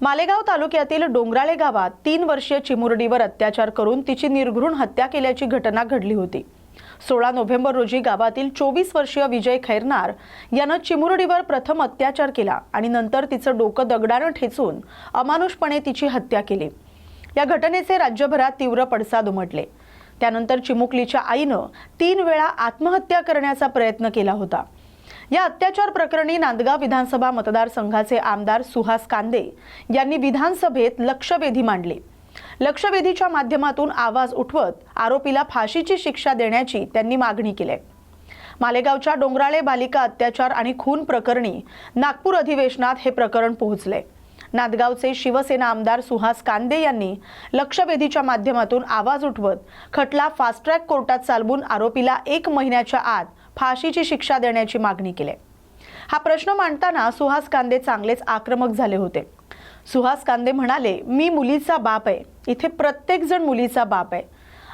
मालेगाव तालुक्यातील डोंगराळे गावात 3 वर्षीय चिमुरडीवर अत्याचार करून तिची निर्घृण हत्या केल्याची घटना घडली होती। 16 नोव्हेंबर रोजी गावातील 24 वर्षीय विजय खैरनार यानं चिमुरडीवर प्रथम अत्याचार केला आणि नंतर तिचं डोकं दगडाने ठेचून अमानुषपणे तिची हत्या केली। या घटनेचे राज्यभरात तीव्र पडसाद उमटले। त्यानंतर चिमुकलीच्या आईनं 3 वेळा आत्महत्या करण्याचा प्रयत्न केला होता। या अत्याचार प्रकरणी नांदगाव विधानसभा मतदारसंघाचे आमदार सुहास कांदे यांनी विधानसभेत लक्षवेधी मांडले। लक्षवेधीच्या माध्यमातून आवाज उठवत आरोपीला फाशीची शिक्षा देण्याची त्यांनी मागणी केली। मालेगावच्या डोंगराळे बालिका अत्याचार आणि खून प्रकरणी नागपूर अधिवेशनात हे प्रकरण पोहोचले। नांदगावचे शिवसेना आमदार सुहास कांदे यांनी लक्षवेधीच्या माध्यमातून आवाज उठवत खटला फास्ट ट्रॅक कोर्टात चालवून आरोपीला 1 महिन्याच्या आत फाशीची शिक्षा देण्याची मागणी केली। हा प्रश्न मांडताना सुहास कांदे चांगलेच आक्रमक झाले होते। सुहास कांदे म्हणाले, मी मुलीचा बाप आहे, इथे प्रत्येक जण मुलीचा बाप आहे।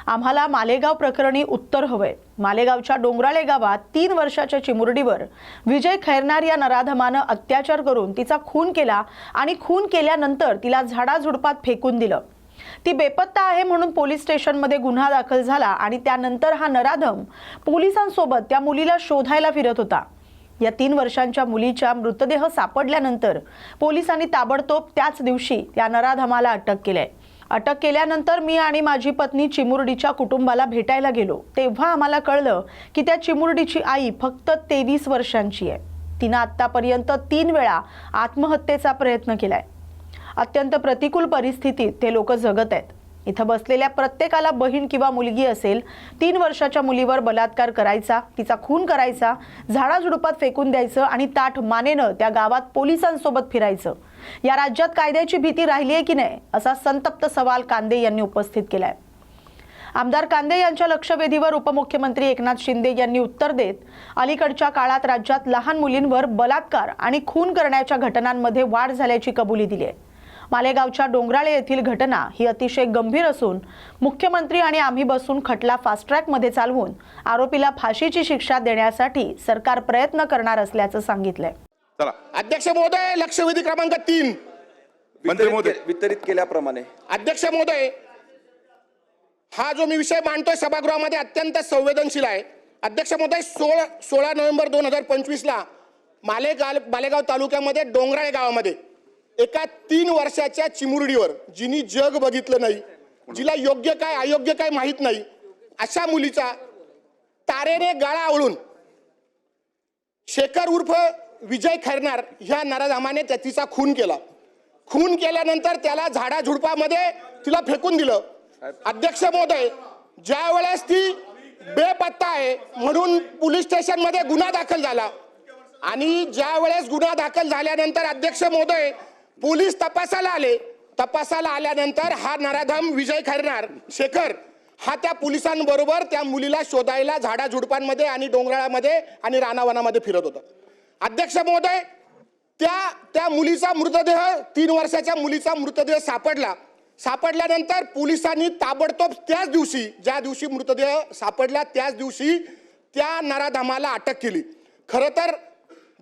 आम्हाला मालेगाव प्रकरणी उत्तर हवंय। मालेगावच्या डोंगराळे गावात 3 वर्षाच्या चिमुरडीवर विजय खैरनार या नराधमानं अत्याचार करून तिचा खून केला आणि खून केल्यानंतर तिला झाडाझुडपात फेकून दिलं। ती बेपत्ता आहे म्हणून पोलीस स्टेशनमध्ये गुन्हा दाखल झाला आणि त्यानंतर हा नराधम पोलिसांसोबत त्या मुलीला शोधायला फिरत होता। या 3 वर्षांच्या मुलीचा मृतदेह सापडल्यानंतर पोलिसांनी ताबडतोब त्याच दिवशी त्या नराधमाला अटक केली। अटक केल्यानंतर मी आणि माझी पत्नी चिमुरडीच्या कुटुंबाला भेटायला गेलो। तेव्हा आम्हाला कळलं की त्या चिमुरडीची आई फक्त 23 वर्षांची आहे। तिने आतापर्यंत 3 वेळा आत्महत्येचा प्रयत्न केलाय। अत्यंत प्रतिकूल परिस्थितीत ते लोक जगत आहेत। इथं बसलेल्या प्रत्येकाला बहीण किंवा मुलगी असेल, 3 वर्षाच्या मुलीवर बलात्कार करायचा, तिचा खून करायचा, झाडाझुडपात फेकून द्यायचं आणि ताठ मानेनं त्या गावात पोलिसांसोबत फिरायचं। या राज्यात कायद्याची भीती राहिली आहे की नाही, असा संतप्त सवाल कांदे यांनी उपस्थित केलाय। आमदार कांदे यांच्या लक्षवेधीवर उपमुख्यमंत्री एकनाथ शिंदे यांनी उत्तर देत अलीकडच्या काळात राज्यात लहान मुलींवर बलात्कार आणि खून करण्याच्या घटनांमध्ये वाढ झाल्याची कबुली दिली आहे। मालेगावच्या डोंगराळे येथील घटना ही अतिशय गंभीर असून मुख्यमंत्री आणि आम्ही बसून खटला फास्ट ट्रॅक मध्ये चालवून आरोपीला फाशीची शिक्षा देण्यासाठी सरकार प्रयत्न करणार असल्याचं सांगितलंय। चला अध्यक्ष महोदय, लक्षवेधी क्रमांक 3 मंत्री महोदय वितरित केल्याप्रमाणे अध्यक्ष महोदय, हा जो मी विषय मांडतोय सभागृहामध्ये अत्यंत संवेदनशील आहे। अध्यक्ष महोदय, 16 नोव्हेंबर 2025 ला मालेगाव तालुक्यामध्ये डोंगराळे गावामध्ये एका 3 वर्षाच्या चिमुरडीवर, जिनी जग बघितलं नाही, जिला योग्य काय अयोग्य काय माहित नाही, अशा मुलीचा तारेने गळा आवळून शेखर उर्फ विजय खैरनार ह्या नराधमाने तिचा खून केला। खून केल्यानंतर त्याला झाडाझुडपामध्ये तिला फेकून दिलं। अध्यक्ष महोदय, ज्या वेळेस ती बेपत्ता आहे म्हणून पोलीस स्टेशन मध्ये गुन्हा दाखल झाला आणि ज्या वेळेस गुन्हा दाखल झाल्यानंतर अध्यक्ष महोदय पोलीस तपासाला आले। तपासाला आल्यानंतर हा नराधम विजय खैरनार शेखर हा त्या पोलिसांबरोबर त्या मुलीला शोधायला झाडाझुडपांमध्ये आणि डोंगराळामध्ये आणि रानावनामध्ये फिरत होता। अध्यक्ष महोदय, त्या मुलीचा मृतदेह 3 वर्षाच्या मुलीचा मृतदेह सापडल्यानंतर पोलिसांनी ताबडतोब त्याच दिवशी, ज्या दिवशी मृतदेह सापडला त्याच दिवशी त्या नराधमाला अटक केली। खरं तर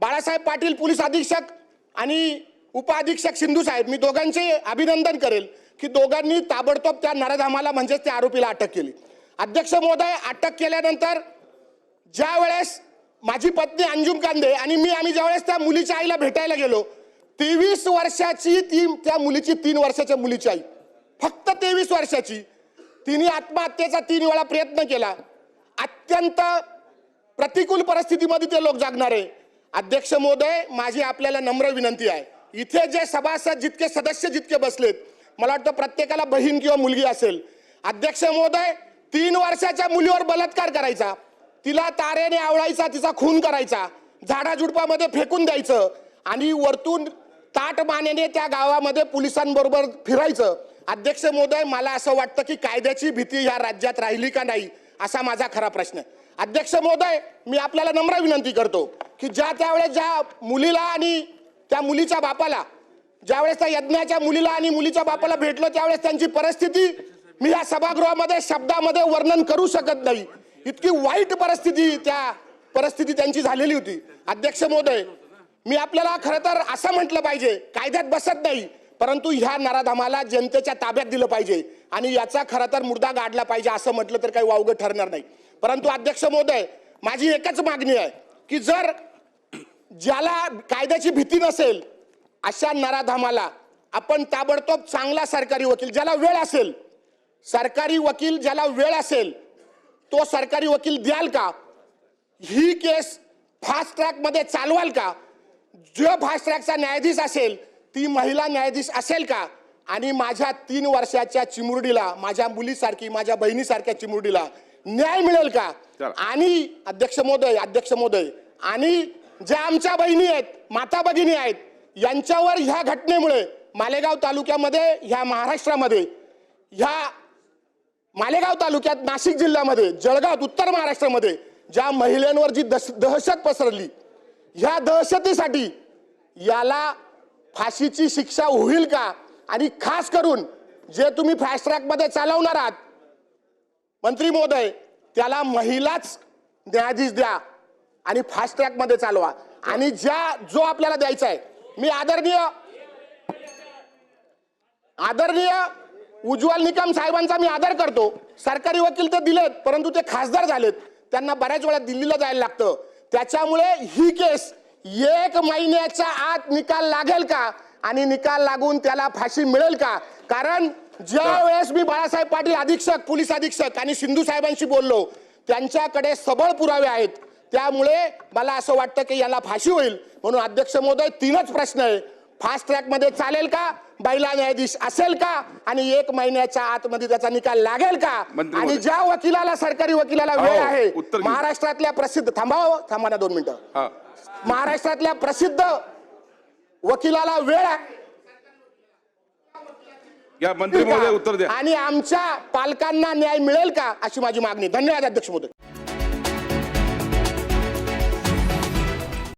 बाळासाहेब पाटील पोलीस अधीक्षक आणि उपअधीक्षक सिंधू साहेब, मी दोघांचे अभिनंदन करेल की दोघांनी ताबडतोब त्या नराधमाला म्हणजेच त्या आरोपीला अटक केली। अध्यक्ष महोदय, अटक केल्यानंतर ज्या वेळेस माझी पत्नी अंजुम कांदे आणि आम्ही ज्यावेळेस त्या मुलीच्या आईला भेटायला गेलो, 23 वर्षाची त्या मुलीची, 3 वर्षाच्या मुलीची आई, फक्त 23 वर्षाची, तिने आत्महत्येचा 3 वेळा प्रयत्न केला। अत्यंत प्रतिकूल परिस्थितीमध्ये ते लोक जगणार आहे। अध्यक्ष महोदय, माझी आपल्याला नम्र विनंती आहे, इथे जे सभासद सदस्य जितके बसलेत, मला वाटतं प्रत्येकाला बहीण किंवा मुलगी असेल। अध्यक्ष महोदय, 3 वर्षाच्या मुलीवर बलात्कार करायचा, तिला तारेने आवळायचा, तिचा खून करायचा, झाडाझुडपामध्ये फेकून द्यायचं आणि वरतून ताट मानेने त्या गावामध्ये पोलिसांबरोबर फिरायचं। अध्यक्ष महोदय, मला असं वाटतं की कायद्याची भीती या राज्यात राहिली का नाही, असा माझा खरा प्रश्न आहे। अध्यक्ष महोदय, मी आपल्याला नम्र विनंती करतो की त्यावेळेस ज्या मुलीला आणि त्या मुलीच्या बापाला, ज्यावेळेस त्या यज्ञाच्या मुलीला आणि मुलीच्या बापाला भेटलो, त्यावेळेस त्यांची परिस्थिती मी या सभागृहामध्ये शब्दामध्ये वर्णन करू शकत नाही। इतकी वाईट परिस्थिती त्यांची झालेली होती। अध्यक्ष महोदय, मी आपल्याला खरं तर असं म्हटलं पाहिजे, कायद्यात बसत नाही, परंतु ह्या नराधामाला जनतेच्या ताब्यात दिलं पाहिजे आणि याचा खरं तर मुर्दा गाडला पाहिजे असं म्हटलं तर काही वावगं ठरणार नाही. परंतु अध्यक्ष महोदय, माझी एकच मागणी आहे की जर ज्याला कायद्याची भीती नसेल अशा नराधामाला आपण ताबडतोब चांगला सरकारी वकील, ज्याला वेळ असेल, सरकारी वकील ज्याला वेळ असेल तो सरकारी वकील द्याल का? ही केस फास्ट ट्रॅक मध्ये चालवाल का? जो फास्ट ट्रॅकचा न्यायाधीश असेल ती महिला न्यायाधीश असेल का? आणि माझ्या 3 वर्षाच्या चिमुरडीला, माझ्या मुलीसारखी, माझ्या बहिणीसारख्या चिमुरडीला न्याय मिळेल का? आणि अध्यक्ष महोदय, आणि ज्या आमच्या बहिणी आहेत, माता भगिनी आहेत, यांच्यावर ह्या घटनेमुळे मालेगाव तालुक्यामध्ये, ह्या महाराष्ट्रामध्ये, ह्या मालेगाव तालुक्यात, नाशिक जिल्ह्यामध्ये, जळगाव, उत्तर महाराष्ट्रामध्ये ज्या महिलांवर जी दहशत पसरली, ह्या दहशतीसाठी याला फाशीची शिक्षा होईल का? आणि खास करून जे तुम्ही फास्ट ट्रॅक मध्ये चालवणार आहात मंत्री महोदय, त्याला महिलाच न्यायाधीश द्या आणि फास्ट ट्रॅक मध्ये चालवा. आणि जो आपल्याला द्यायचा आहे, मी आदरणीय उज्ज्वल निकम साहेबांचा मी आदर करतो. सरकारी वकील तर दिलेत, परंतु ते खासदार झालेत, त्यांना बऱ्याच वेळा दिल्लीला जायला लागतं. त्याच्यामुळे ही केस 1 महिन्याच्या आत निकाल लागेल का? आणि निकाल लागून त्याला फाशी मिळेल का? कारण ज्या वेळेस मी बाळासाहेब पाटील अधीक्षक, पोलीस अधीक्षक आणि सिंधू साहेबांशी बोललो, त्यांच्याकडे सबळ पुरावे आहेत. त्यामुळे मला असं वाटतं की याला फाशी होईल. म्हणून अध्यक्ष महोदय, 3च प्रश्न आहे. फास्ट ट्रॅक मध्ये चालेल का? महिला न्यायाधीश असेल का? आणि 1 महिन्याच्या आतमध्ये त्याचा निकाल लागेल का? आणि ज्या वकिलाला, सरकारी वकिलाला वेळ आहे, महाराष्ट्रातल्या प्रसिद्ध, थांबा ना 2 मिनिटं, महाराष्ट्रातल्या प्रसिद्ध वकिलाला वेळ आहे, या मंत्री महोदय उत्तर द्या. आणि आमच्या पालकांना न्याय मिळेल का? अशी माझी मागणी. धन्यवाद अध्यक्ष महोदय.